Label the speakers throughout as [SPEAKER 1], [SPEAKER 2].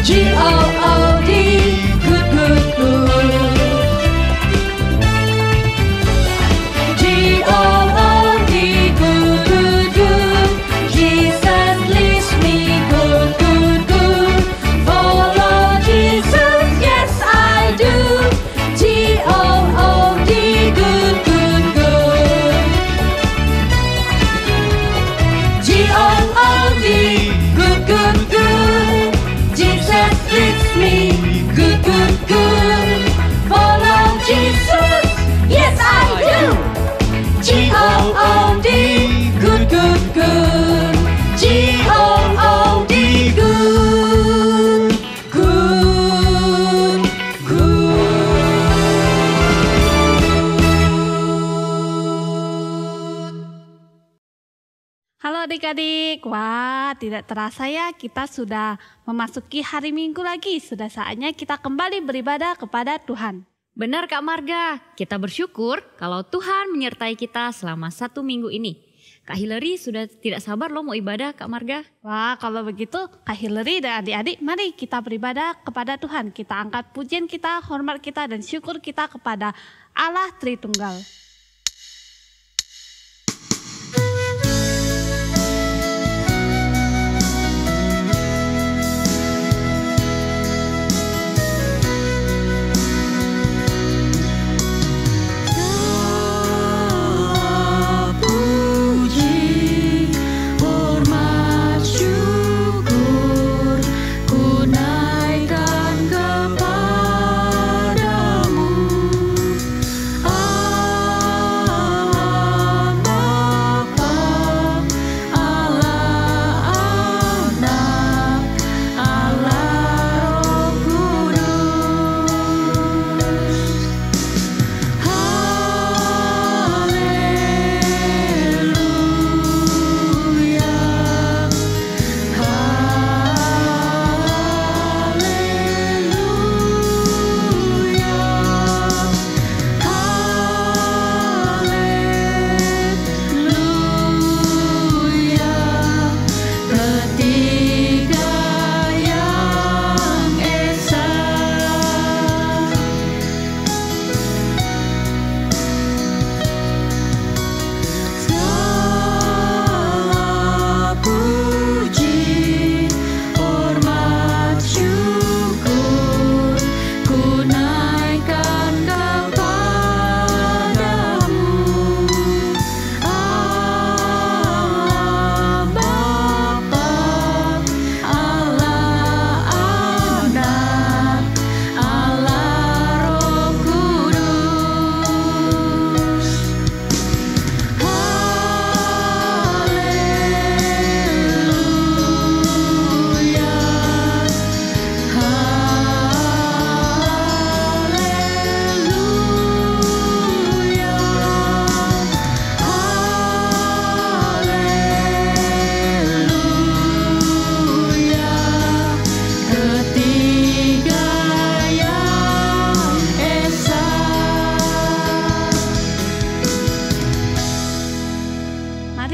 [SPEAKER 1] G-O-O-D, good, good, good. G-O-O-D, good, good, good. Jesus leads me, good, good, good. Follow Jesus, yes I do. G-O-O-D, good, good, good. G-O-O-D, good, good, good. Jesus leads me, good, good, good. Follow Jesus, yes I do. G-O-O-D, good, good, good. G-O-O-D, good, good, good.
[SPEAKER 2] Halo adik-adik, wah tidak terasa ya kita sudah memasuki hari Minggu lagi. Sudah saatnya kita kembali beribadah kepada Tuhan.
[SPEAKER 3] Benar Kak Marga, kita bersyukur kalau Tuhan menyertai kita selama 1 minggu ini. Kak Hillary sudah tidak sabar loh mau ibadah Kak Marga.
[SPEAKER 2] Wah kalau begitu Kak Hillary dan adik-adik mari kita beribadah kepada Tuhan. Kita angkat pujian kita, hormat kita dan syukur kita kepada Allah Tritunggal.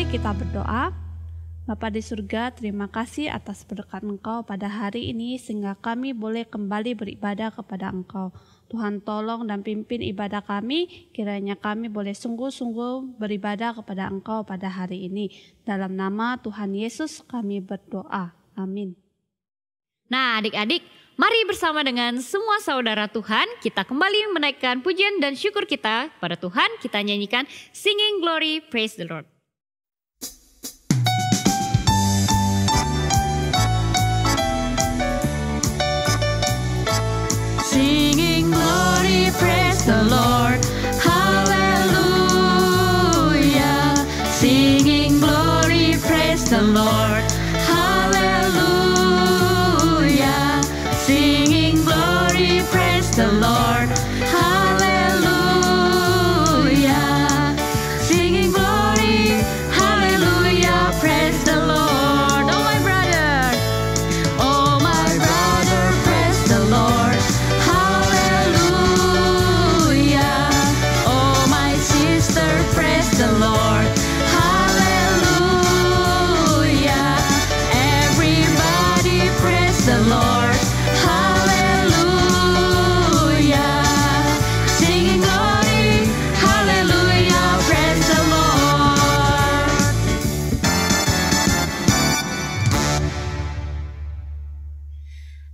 [SPEAKER 2] Kita berdoa. Bapa di surga, terima kasih atas berkat Engkau pada hari ini sehingga kami boleh kembali beribadah kepada Engkau. Tuhan tolong dan pimpin ibadah kami, kiranya kami boleh sungguh-sungguh beribadah kepada Engkau pada hari ini. Dalam nama Tuhan Yesus kami berdoa. Amin.
[SPEAKER 3] Nah adik-adik, mari bersama dengan semua saudara Tuhan kita kembali menaikkan pujian dan syukur kita pada Tuhan. Kita nyanyikan Singing Glory, Praise the Lord.
[SPEAKER 1] Singing glory, praise the Lord, hallelujah. Singing glory, praise the Lord, hallelujah. Singing glory, praise the Lord, hallelujah. Singing glory,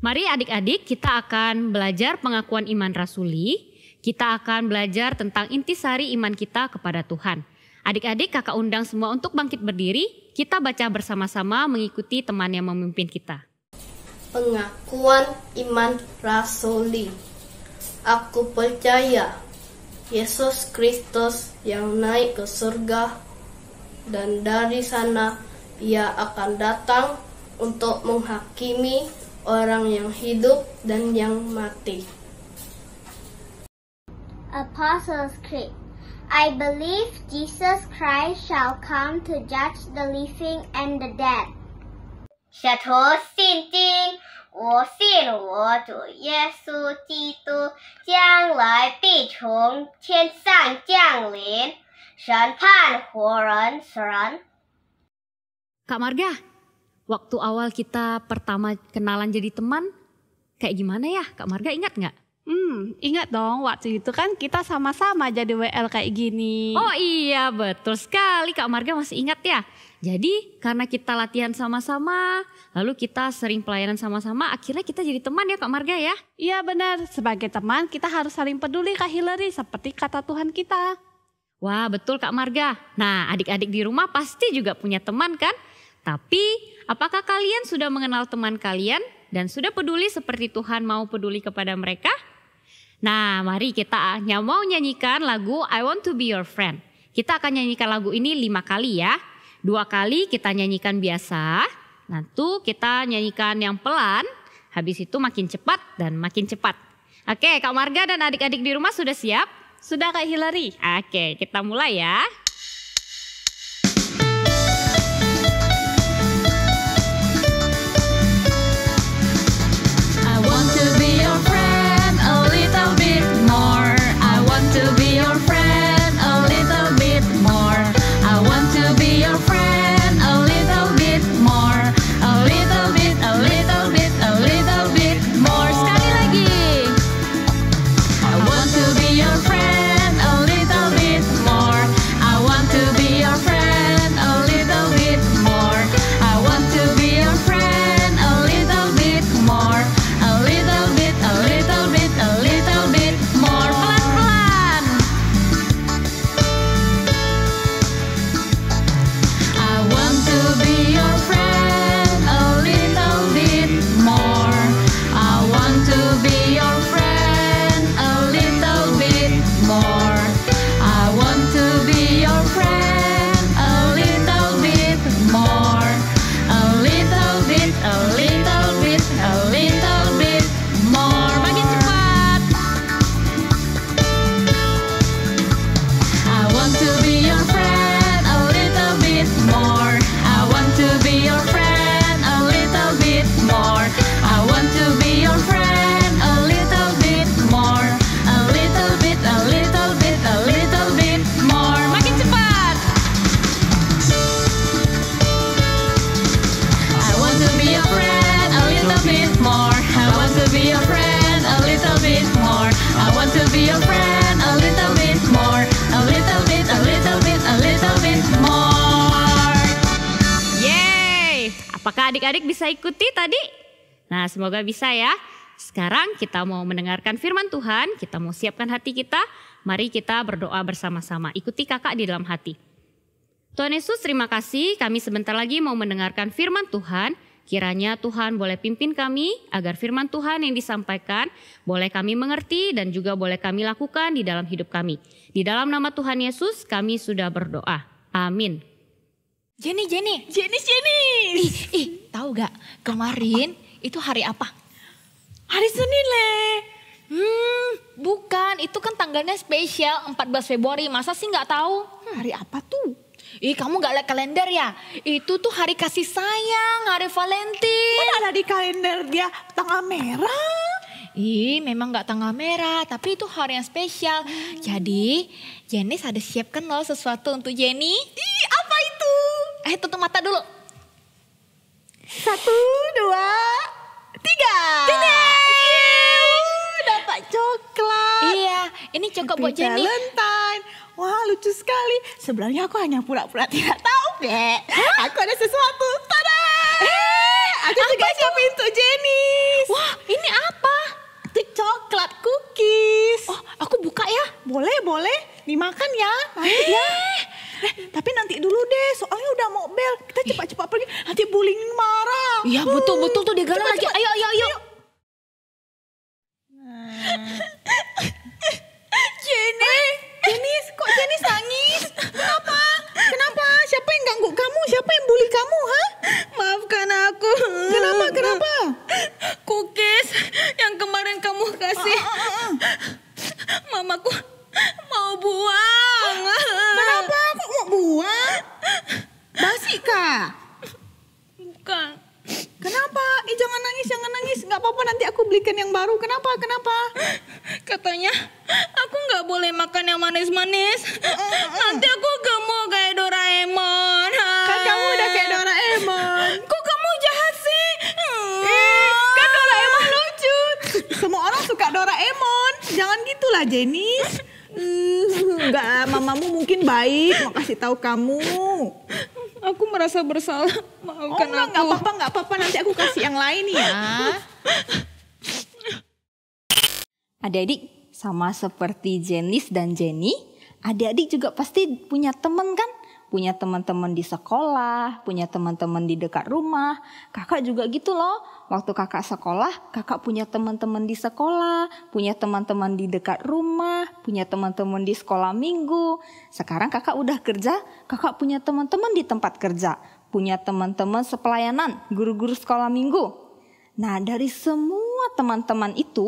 [SPEAKER 3] Mari adik-adik, kita akan belajar pengakuan iman rasuli. Kita akan belajar tentang intisari iman kita kepada Tuhan. Adik-adik, kakak undang semua untuk bangkit berdiri. Kita baca bersama-sama mengikuti teman yang memimpin kita.
[SPEAKER 4] Pengakuan iman rasuli. Aku percaya Yesus Kristus yang naik ke surga, dan dari sana Ia akan datang untuk menghakimi orang yang hidup dan yang mati.
[SPEAKER 5] Apostles' Creed. I believe Jesus Christ shall come to judge the living and the dead.
[SPEAKER 6] 下头信经，我信我主耶稣基督将来必从天上降临，审判活人死人。
[SPEAKER 3] Kak Marga, waktu awal kita pertama kenalan jadi teman, kayak gimana ya? Kak Marga ingat nggak?
[SPEAKER 2] Ingat dong, waktu itu kan kita sama-sama jadi WL kayak gini.
[SPEAKER 3] Oh iya, betul sekali Kak Marga masih ingat ya. Jadi karena kita latihan sama-sama, lalu kita sering pelayanan sama-sama, akhirnya kita jadi teman ya Kak Marga ya.
[SPEAKER 2] Iya benar, sebagai teman kita harus saling peduli Kak Hillary, seperti kata Tuhan kita.
[SPEAKER 3] Wah betul Kak Marga. Nah adik-adik di rumah pasti juga punya teman kan? Tapi apakah kalian sudah mengenal teman kalian dan sudah peduli seperti Tuhan mau peduli kepada mereka? Nah mari kita mau nyanyikan lagu I Want to Be Your Friend. Kita akan nyanyikan lagu ini 5 kali ya. 2 kali kita nyanyikan biasa. Nanti kita nyanyikan yang pelan. Habis itu makin cepat dan makin cepat. Oke Kak Marga dan adik-adik di rumah sudah siap?
[SPEAKER 2] Sudah Kak Hillary?
[SPEAKER 3] Oke kita mulai ya.
[SPEAKER 1] I want to be your friend a little bit more. I want to be your friend a little bit more. I want to be your friend a little bit more. A little bit, a little bit, a little bit more. Sekali lagi. I want to be your friend a little bit more. I want to be your friend a little bit more. I want to be your friend a little bit more. A little bit, a little bit, a little bit more. Pelan-pelan. I want to be your friend a little bit more. I want to be your friend a little bit more. I want to be your friend a little bit more. A little bit, a little bit, a little bit more. Makin cepat. I want to be your friend a little bit more. I want to be your friend a little bit more. I want to be your friend a little bit more. A little bit, a little bit, a little bit more. Makin cepat. I want to be your friend a little bit more. I want to be your friend a little bit more. I want to be your friend a little bit more. A little bit, a little bit, a little bit more.
[SPEAKER 3] Yeay, apakah adik-adik bisa ikuti tadi? Nah semoga bisa ya. Sekarang kita mau mendengarkan firman Tuhan, kita mau siapkan hati kita. Mari kita berdoa bersama-sama, ikuti kakak di dalam hati. Tuhan Yesus terima kasih, kami sebentar lagi mau mendengarkan firman Tuhan. Kiranya Tuhan boleh pimpin kami agar firman Tuhan yang disampaikan boleh kami mengerti dan juga boleh kami lakukan di dalam hidup kami. Di dalam nama Tuhan Yesus kami sudah berdoa. Amin.
[SPEAKER 7] Jenny. Ih, tahu gak kemarin itu hari apa?
[SPEAKER 8] Hari Senin, Le.
[SPEAKER 7] Bukan, itu kan tanggalnya spesial 14 Februari. Masa sih nggak tahu?
[SPEAKER 8] Hari apa tuh?
[SPEAKER 7] Ih, kamu nggak lihat kalender ya? Itu tuh hari kasih sayang, hari Valentine.
[SPEAKER 8] Mana ada di kalender dia tanggal merah?
[SPEAKER 7] Ih, memang nggak tanggal merah, tapi itu hari yang spesial. Jadi, Jenny ada siapkan loh sesuatu untuk Jenny.
[SPEAKER 8] Ih, apa itu?
[SPEAKER 7] Tutup mata dulu.
[SPEAKER 8] 1, 2, 3. Dapat coklat.
[SPEAKER 7] Iya, ini coklat buat
[SPEAKER 8] Happy
[SPEAKER 7] Jenny.
[SPEAKER 8] Valentine. Wah, lucu sekali. Sebenarnya aku hanya pura-pura tidak tahu, Dek. Aku ada sesuatu. Tada! Aku juga siapin untuk Jenis.
[SPEAKER 7] Wah, ini apa?
[SPEAKER 8] Itu coklat cookies.
[SPEAKER 7] Oh, aku buka ya.
[SPEAKER 8] Boleh. Dimakan ya. Nanti ya. Tapi nanti dulu deh, soalnya udah mau bel. Kita cepat-cepat pergi. Nanti bullying marah.
[SPEAKER 7] Iya, betul tuh dia galau lagi.
[SPEAKER 8] Cepat.
[SPEAKER 7] Ayo.
[SPEAKER 8] Jenis, kok Jenis nangis? Kenapa? Siapa yang ganggu kamu? Siapa yang bully kamu, ha?
[SPEAKER 9] Maafkan aku.
[SPEAKER 8] Kenapa?
[SPEAKER 9] Cookies yang kemarin kamu kasih. Mamaku mau buang.
[SPEAKER 8] Kenapa? Kok mau buang? Basi kah?
[SPEAKER 9] Bukan.
[SPEAKER 8] Kenapa? Jangan nangis. Gak apa-apa, nanti aku belikan yang baru. Kenapa?
[SPEAKER 9] Katanya aku nggak boleh makan yang manis-manis. Nanti aku gemuk kayak Doraemon.
[SPEAKER 8] Kan kamu udah kayak Doraemon.
[SPEAKER 9] Kok kamu jahat sih?
[SPEAKER 8] Kan Doraemon lucu. Semua orang suka Doraemon. Jangan gitulah, Jenis. Enggak, mamamu mungkin baik mau kasih tahu kamu.
[SPEAKER 9] Aku merasa bersalah. Maafkan aku.
[SPEAKER 8] Enggak apa-apa. Nanti aku kasih yang lain ya.
[SPEAKER 10] Adik-adik, sama seperti Jenis dan Jenny, adik-adik juga pasti punya teman kan? Punya teman-teman di sekolah, punya teman-teman di dekat rumah. Kakak juga gitu loh. Waktu kakak sekolah, kakak punya teman-teman di sekolah, punya teman-teman di dekat rumah, punya teman-teman di sekolah minggu. Sekarang kakak udah kerja, kakak punya teman-teman di tempat kerja, punya teman-teman sepelayanan, guru-guru sekolah minggu. Nah, dari semua teman-teman itu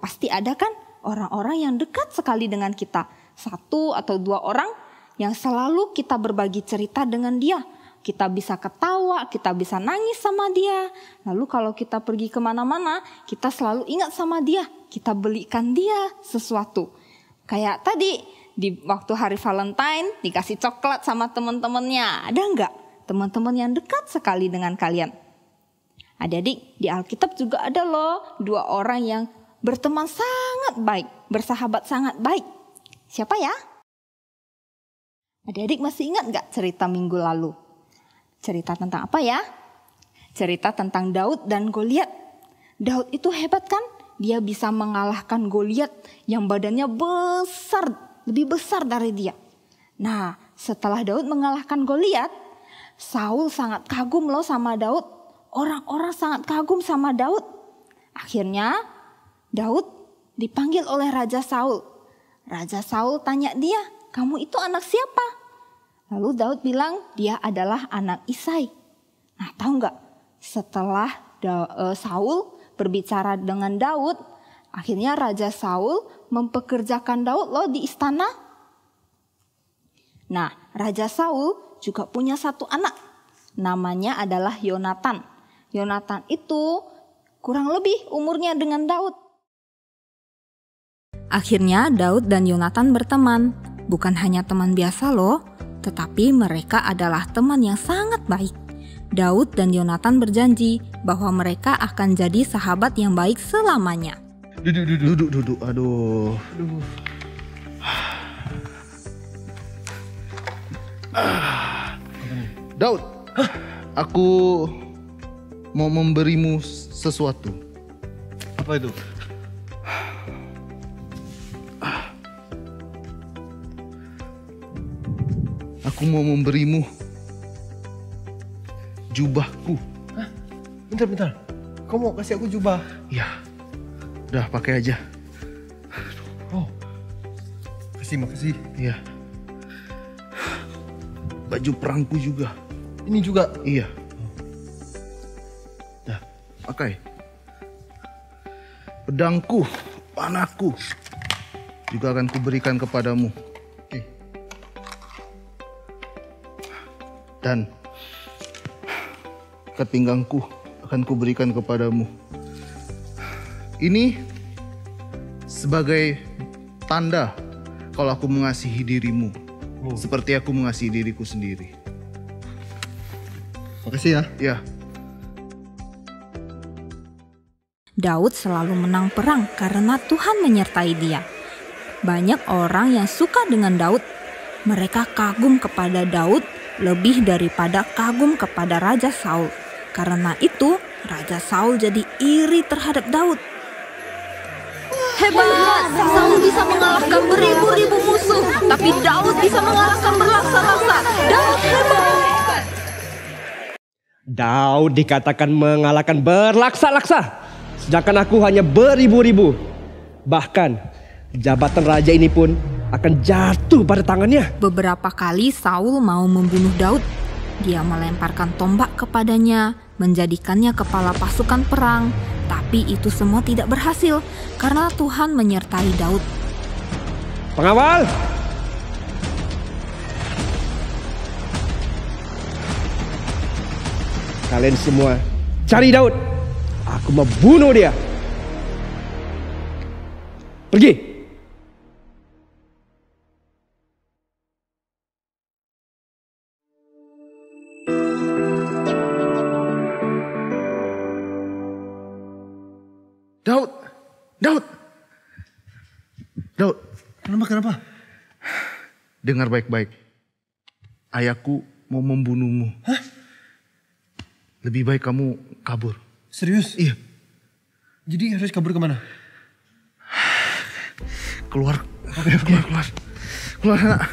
[SPEAKER 10] pasti ada kan orang-orang yang dekat sekali dengan kita. 1 atau 2 orang yang selalu kita berbagi cerita dengan dia. Kita bisa ketawa, kita bisa nangis sama dia. Lalu kalau kita pergi kemana-mana, kita selalu ingat sama dia. Kita belikan dia sesuatu. Kayak tadi, di waktu hari Valentine dikasih coklat sama teman-temannya. Ada enggak teman-teman yang dekat sekali dengan kalian? Adik-adik, di Alkitab juga ada loh 2 orang yang berteman sangat baik, bersahabat sangat baik. Siapa ya? Adik-adik masih ingat gak cerita minggu lalu? Cerita tentang apa ya? Cerita tentang Daud dan Goliat. Daud itu hebat kan? Dia bisa mengalahkan Goliat yang badannya besar, lebih besar dari dia. Nah, setelah Daud mengalahkan Goliat, Saul sangat kagum loh sama Daud. Orang-orang sangat kagum sama Daud. Akhirnya Daud dipanggil oleh Raja Saul. Raja Saul tanya dia, kamu itu anak siapa? Lalu Daud bilang dia adalah anak Isai. Nah, tahu nggak? Setelah Saul berbicara dengan Daud, akhirnya Raja Saul mempekerjakan Daud loh di istana. Nah, Raja Saul juga punya 1 anak. Namanya adalah Yonatan. Yonatan itu kurang lebih umurnya dengan Daud. Akhirnya Daud dan Yonatan berteman. Bukan hanya teman biasa loh, tetapi mereka adalah teman yang sangat baik. Daud dan Yonatan berjanji bahwa mereka akan jadi sahabat yang baik selamanya.
[SPEAKER 11] Duduk. Aduh. Daud, aku mau memberimu sesuatu.
[SPEAKER 12] Apa itu?
[SPEAKER 11] Aku mau memberimu jubahku.
[SPEAKER 12] Hah? Bentar. Kau mau kasih aku jubah?
[SPEAKER 11] Ya, udah pakai aja.
[SPEAKER 12] Oh, makasih.
[SPEAKER 11] Iya. Baju perangku juga.
[SPEAKER 12] Ini juga?
[SPEAKER 11] Iya. Dah, pakai. Pedangku, panahku juga akan kuberikan kepadamu.
[SPEAKER 12] Oke.
[SPEAKER 11] Dan ikat pinggangku akan kuberikan kepadamu. Ini sebagai tanda kalau aku mengasihi dirimu. Seperti aku mengasihi diriku sendiri.
[SPEAKER 12] Makasih ya.
[SPEAKER 11] Ya.
[SPEAKER 10] Daud selalu menang perang karena Tuhan menyertai dia. Banyak orang yang suka dengan Daud. Mereka kagum kepada Daud lebih daripada kagum kepada Raja Saul. Karena itu, Raja Saul jadi iri terhadap Daud. Hebat, Saul bisa mengalahkan beribu-ribu musuh, tapi Daud bisa mengalahkan berlaksa-laksa. Daud hebat.
[SPEAKER 13] Daud dikatakan mengalahkan berlaksa-laksa, sedangkan aku hanya beribu-ribu. Bahkan jabatan raja ini pun akan jatuh pada tangannya.
[SPEAKER 10] Beberapa kali Saul mau membunuh Daud. Dia melemparkan tombak kepadanya, menjadikannya kepala pasukan perang. Tapi itu semua tidak berhasil karena Tuhan menyertai Daud.
[SPEAKER 13] Pengawal! Kalian semua cari Daud. Aku mau bunuh dia. Pergi.
[SPEAKER 11] Daud.
[SPEAKER 12] Kenapa?
[SPEAKER 11] Dengar baik-baik. Ayahku mau membunuhmu.
[SPEAKER 12] Hah?
[SPEAKER 11] Lebih baik kamu kabur.
[SPEAKER 12] Serius?
[SPEAKER 11] Iya.
[SPEAKER 12] Jadi harus kabur kemana?
[SPEAKER 11] Keluar. Keluar anak.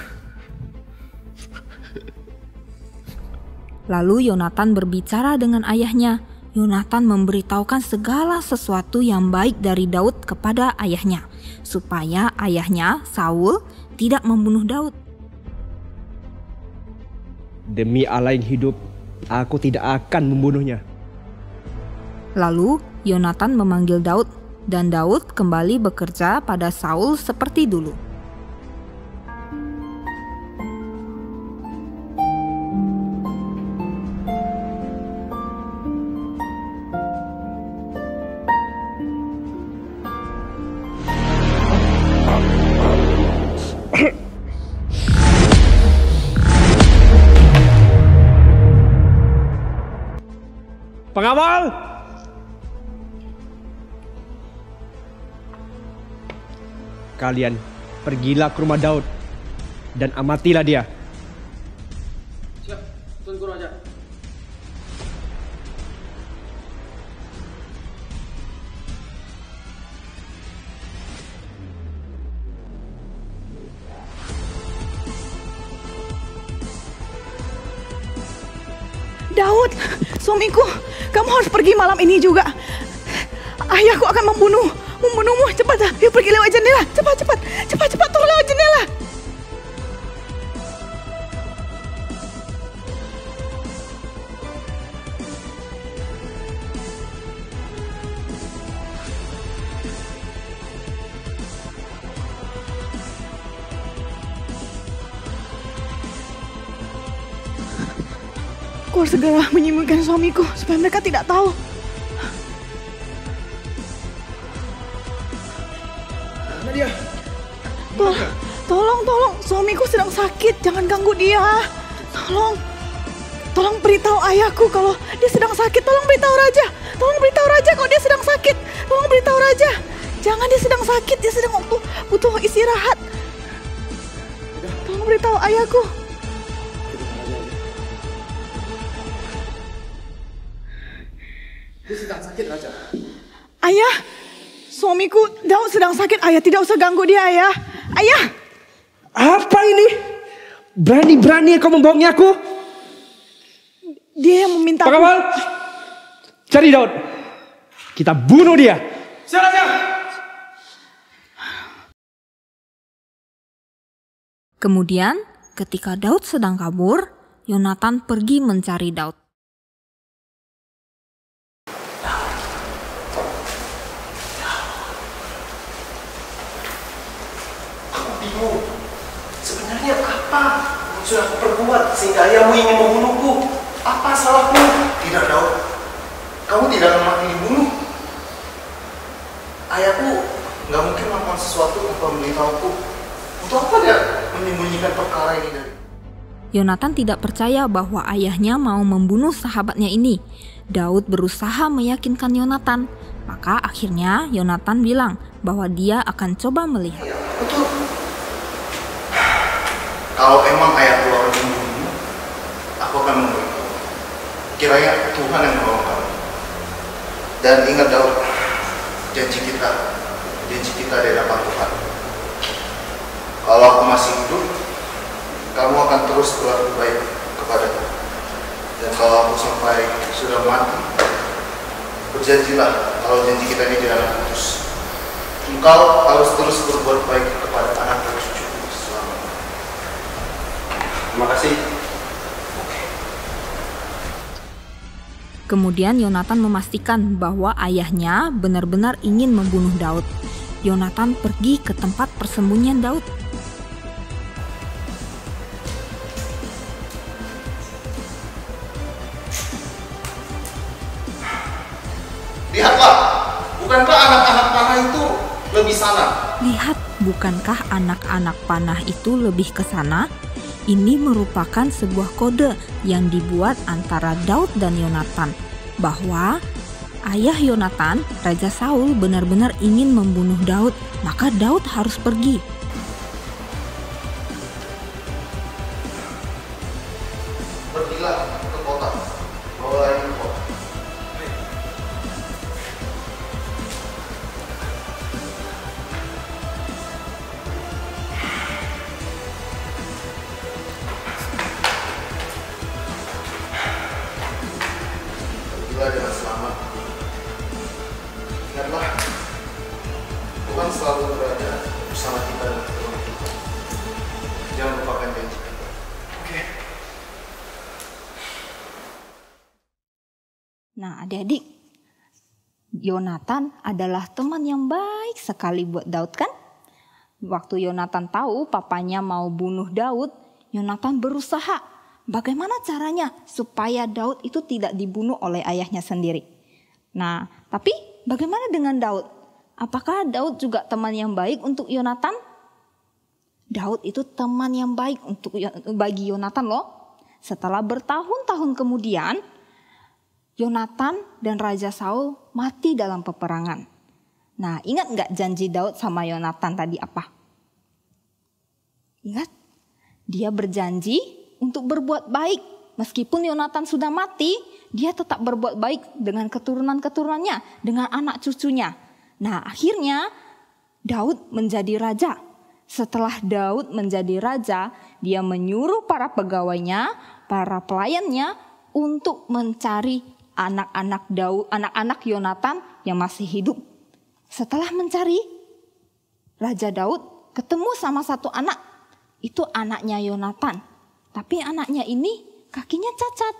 [SPEAKER 10] Lalu Yonatan berbicara dengan ayahnya. Yonatan memberitahukan segala sesuatu yang baik dari Daud kepada ayahnya, supaya ayahnya, Saul, tidak membunuh Daud.
[SPEAKER 13] Demi Allah yang hidup, aku tidak akan membunuhnya.
[SPEAKER 10] Lalu Yonatan memanggil Daud, dan Daud kembali bekerja pada Saul seperti dulu.
[SPEAKER 13] Pengawal! Kalian pergilah ke rumah Daud dan amatilah dia.
[SPEAKER 12] Siap, Tuanku Raja.
[SPEAKER 8] Daud, suamiku, kamu harus pergi malam ini juga. Ayahku akan membunuhmu. Cepat, yuk pergi lewat jendela. Cepat, tolong lewat jendela. Aku harus segera menyembunyikan suamiku supaya mereka tidak tahu.
[SPEAKER 12] Mana dia?
[SPEAKER 8] Tolong, suamiku sedang sakit, jangan ganggu dia. Tolong beritahu ayahku kalau dia sedang sakit. Tolong beritahu raja kalau dia sedang sakit. Tolong beritahu raja. Jangan, dia sedang sakit, dia sedang butuh istirahat. Tolong beritahu ayahku.
[SPEAKER 12] Dia sedang sakit, Raja.
[SPEAKER 8] Ayah, suamiku Daud sedang sakit. Ayah tidak usah ganggu dia, ayah. Ayah!
[SPEAKER 13] Apa ini? Berani-berani kau membohongi aku?
[SPEAKER 8] Dia yang meminta aku.
[SPEAKER 13] Pengawal, cari Daud. Kita bunuh dia.
[SPEAKER 12] Siap, Raja.
[SPEAKER 10] Kemudian, ketika Daud sedang kabur, Yonatan pergi mencari Daud.
[SPEAKER 12] Sebenarnya apa yang sudah aku perbuat sehingga ayahmu ingin membunuhku? Apa salahku?
[SPEAKER 11] Tidak, Daud. Kamu tidak mati dibunuh. Ayahku nggak mungkin melakukan sesuatu tanpa memberitahuku. Untuk apa dia menyembunyikan perkara ini dari?
[SPEAKER 10] Yonatan tidak percaya bahwa ayahnya mau membunuh sahabatnya ini. Daud berusaha meyakinkan Yonatan. Maka akhirnya Yonatan bilang bahwa dia akan coba melihat.
[SPEAKER 11] Betul. Kalau emang ayahku orang membunuh, aku akan memberitahu. Kiranya Tuhan yang menolong. Dan ingat Daud, janji kita di hadapan Tuhan. Kalau aku masih hidup, kamu akan terus berlaku baik kepadaku. Dan kalau aku sampai sudah mati, berjanjilah kalau janji kita ini tidak akan putus. Engkau harus terus berbuat baik kepada anak dan cucuku selamanya.
[SPEAKER 12] Terima kasih.
[SPEAKER 10] Kemudian Yonatan memastikan bahwa ayahnya benar-benar ingin membunuh Daud. Yonatan pergi ke tempat persembunyian Daud.
[SPEAKER 11] Lihatlah, bukankah anak-anak panah itu lebih sana?
[SPEAKER 10] Lihat, bukankah anak-anak panah itu lebih ke sana? Ini merupakan sebuah kode yang dibuat antara Daud dan Yonatan, bahwa ayah Yonatan, Raja Saul, benar-benar ingin membunuh Daud, maka Daud harus pergi.
[SPEAKER 11] Pergilah ke kota, bawa ini kota. Dengan selamat. Ingatlah, Tuhan selalu berada bersama kita dan bersama kita. Jangan lupakan janji kita. Oke.
[SPEAKER 10] Nah, adik-adik, Yonatan adalah teman yang baik sekali buat Daud, kan? Waktu Yonatan tahu papanya mau bunuh Daud, Yonatan berusaha bagaimana caranya supaya Daud itu tidak dibunuh oleh ayahnya sendiri. Nah, tapi bagaimana dengan Daud? Apakah Daud juga teman yang baik untuk Yonatan? Daud itu teman yang baik bagi Yonatan loh. Setelah bertahun-tahun kemudian, Yonatan dan Raja Saul mati dalam peperangan. Nah, ingat nggak janji Daud sama Yonatan tadi apa? Ingat? Dia berjanji untuk berbuat baik. Meskipun Yonatan sudah mati, dia tetap berbuat baik dengan keturunan-keturunannya, dengan anak cucunya. Nah, akhirnya Daud menjadi raja. Setelah Daud menjadi raja, dia menyuruh para pegawainya, para pelayannya untuk mencari anak-anak Daud, anak-anak Yonatan yang masih hidup. Setelah mencari, Raja Daud ketemu sama satu anak. Itu anaknya Yonatan. Tapi anaknya ini kakinya cacat.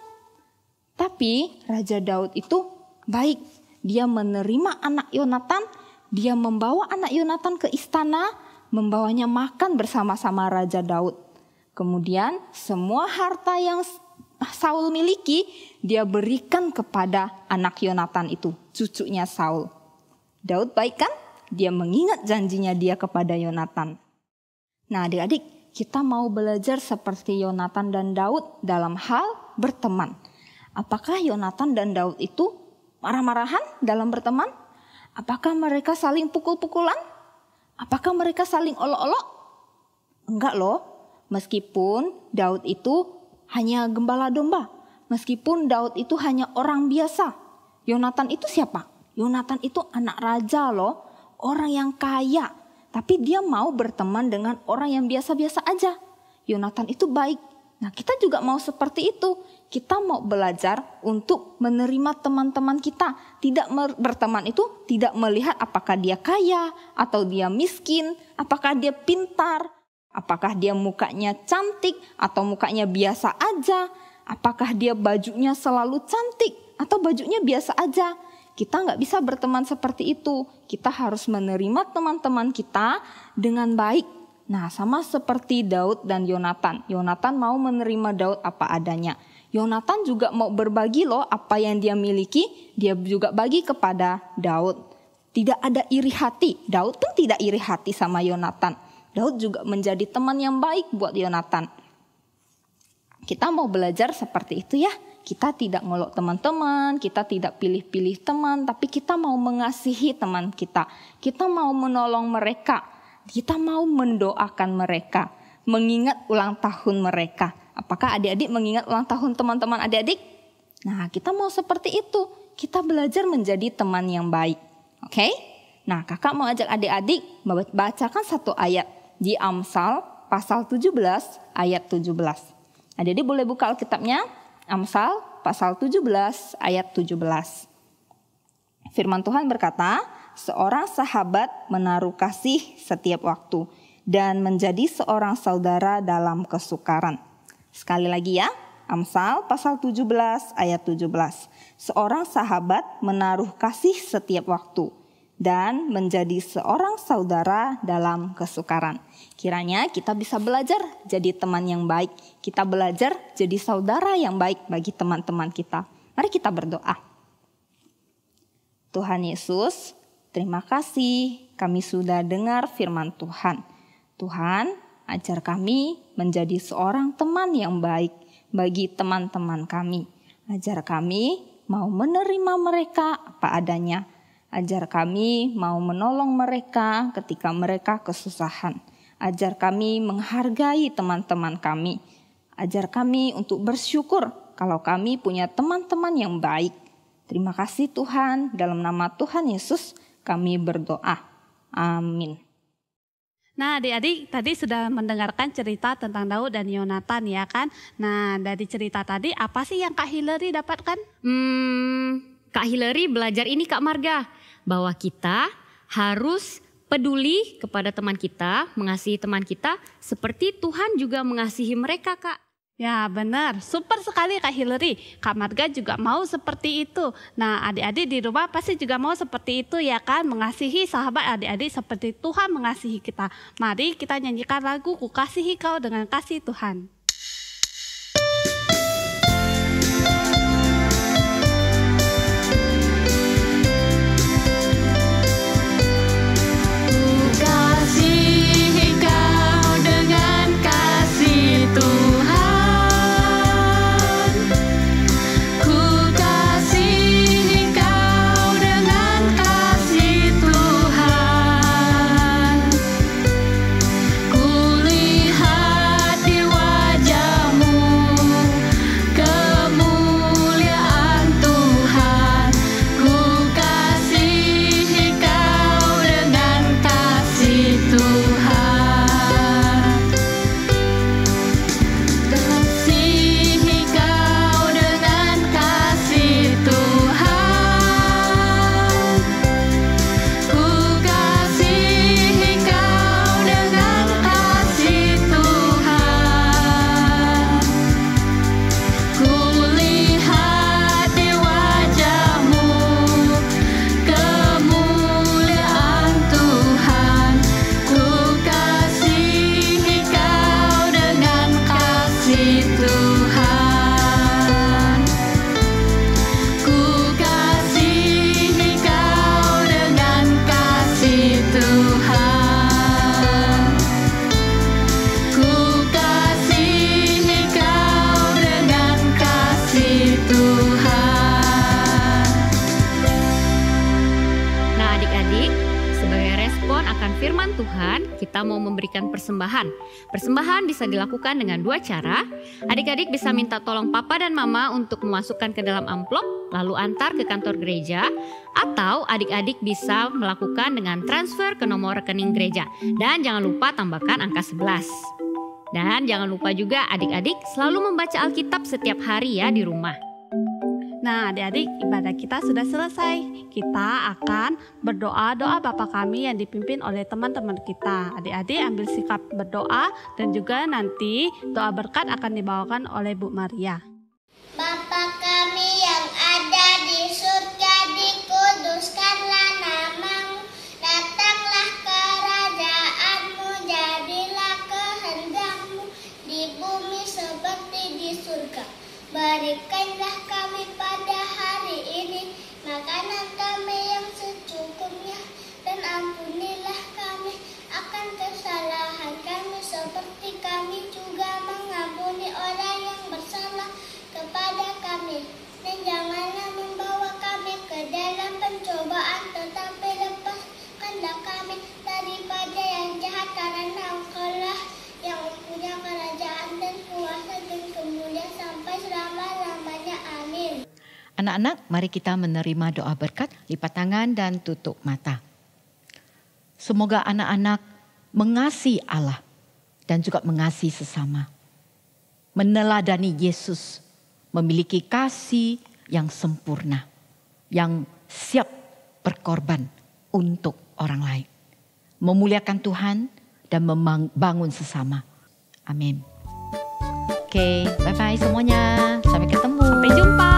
[SPEAKER 10] Tapi Raja Daud itu baik. Dia menerima anak Yonatan. Dia membawa anak Yonatan ke istana. Membawanya makan bersama-sama Raja Daud. Kemudian semua harta yang Saul miliki, dia berikan kepada anak Yonatan itu, cucunya Saul. Daud baik kan? Dia mengingat janjinya dia kepada Yonatan. Nah, adik-adik, kita mau belajar seperti Yonatan dan Daud dalam hal berteman. Apakah Yonatan dan Daud itu marah-marahan dalam berteman? Apakah mereka saling pukul-pukulan? Apakah mereka saling olok-olok? Enggak loh. Meskipun Daud itu hanya gembala domba. Meskipun Daud itu hanya orang biasa. Yonatan itu siapa? Yonatan itu anak raja loh. Orang yang kaya. Tapi dia mau berteman dengan orang yang biasa-biasa aja. Yonatan itu baik. Nah, kita juga mau seperti itu. Kita mau belajar untuk menerima teman-teman kita. Tidak berteman itu tidak melihat apakah dia kaya atau dia miskin, apakah dia pintar, apakah dia mukanya cantik atau mukanya biasa aja, apakah dia bajunya selalu cantik atau bajunya biasa aja. Kita nggak bisa berteman seperti itu. Kita harus menerima teman-teman kita dengan baik. Nah, sama seperti Daud dan Yonatan. Yonatan mau menerima Daud apa adanya. Yonatan juga mau berbagi loh apa yang dia miliki. Dia juga bagi kepada Daud. Tidak ada iri hati. Daud pun tidak iri hati sama Yonatan. Daud juga menjadi teman yang baik buat Yonatan. Kita mau belajar seperti itu ya. Kita tidak ngolok teman-teman, kita tidak pilih-pilih teman, tapi kita mau mengasihi teman kita. Kita mau menolong mereka, kita mau mendoakan mereka, mengingat ulang tahun mereka. Apakah adik-adik mengingat ulang tahun teman-teman adik-adik? Nah, kita mau seperti itu. kita belajar menjadi teman yang baik. Oke? Nah, kakak mau ajak adik-adik bacakan satu ayat di Amsal pasal 17 ayat 17. Adik-adik boleh buka Alkitabnya, Amsal pasal 17 ayat 17. Firman Tuhan berkata, seorang sahabat menaruh kasih setiap waktu dan menjadi seorang saudara dalam kesukaran. Sekali lagi ya, Amsal pasal 17 ayat 17. Seorang sahabat menaruh kasih setiap waktu dan menjadi seorang saudara dalam kesukaran. Kiranya kita bisa belajar jadi teman yang baik. Kita belajar jadi saudara yang baik bagi teman-teman kita. Mari kita berdoa. Tuhan Yesus, terima kasih kami sudah dengar firman Tuhan. Tuhan, ajar kami menjadi seorang teman yang baik bagi teman-teman kami. Ajar kami mau menerima mereka apa adanya. Ajar kami mau menolong mereka ketika mereka kesusahan. Ajar kami menghargai teman-teman kami. Ajar kami untuk bersyukur kalau kami punya teman-teman yang baik. Terima kasih Tuhan, dalam nama Tuhan Yesus kami berdoa. Amin.
[SPEAKER 2] Nah, adik-adik tadi sudah mendengarkan cerita tentang Daud dan Yonatan ya kan? Nah, dari cerita tadi apa sih yang Kak Hillary dapatkan?
[SPEAKER 3] Kak Hillary belajar ini Kak Marga, bahwa kita harus peduli kepada teman kita, mengasihi teman kita seperti Tuhan juga mengasihi mereka Kak.
[SPEAKER 2] Ya benar, super sekali Kak Hillary. Kak Marga juga mau seperti itu. Nah adik-adik di rumah pasti juga mau seperti itu ya kan. Mengasihi sahabat adik-adik seperti Tuhan mengasihi kita. Mari kita nyanyikan lagu Ku Kasihi Kau dengan kasih Tuhan.
[SPEAKER 3] Kita mau memberikan persembahan. Persembahan bisa dilakukan dengan dua cara. Adik-adik bisa minta tolong papa dan mama untuk memasukkan ke dalam amplop, lalu antar ke kantor gereja. Atau adik-adik bisa melakukan dengan transfer ke nomor rekening gereja. Dan jangan lupa tambahkan angka 11. Dan jangan lupa juga adik-adik selalu membaca Alkitab setiap hari ya di rumah.
[SPEAKER 2] Nah adik-adik, ibadah kita sudah selesai. Kita akan berdoa doa Bapa kami yang dipimpin oleh teman-teman kita. Adik-adik ambil sikap berdoa dan juga nanti doa berkat akan dibawakan oleh Bu Maria.
[SPEAKER 5] Bapa kami yang ada di surga, dikuduskanlah namamu. Datanglah kerajaanmu, jadilah kehendakmu di bumi seperti di surga. Berikanlah kami pada hari ini makanan kami yang secukupnya, dan ampunilah kami akan kesalahan kami seperti kami juga mengampuni orang yang bersalah
[SPEAKER 14] Anak-anak, mari kita menerima doa berkat, lipat tangan dan tutup mata. Semoga anak-anak mengasihi Allah dan juga mengasihi sesama. Meneladani Yesus, memiliki kasih yang sempurna, yang siap berkorban untuk orang lain. Memuliakan Tuhan dan membangun sesama. Amin. Oke, bye-bye semuanya. Sampai ketemu.
[SPEAKER 3] Sampai jumpa.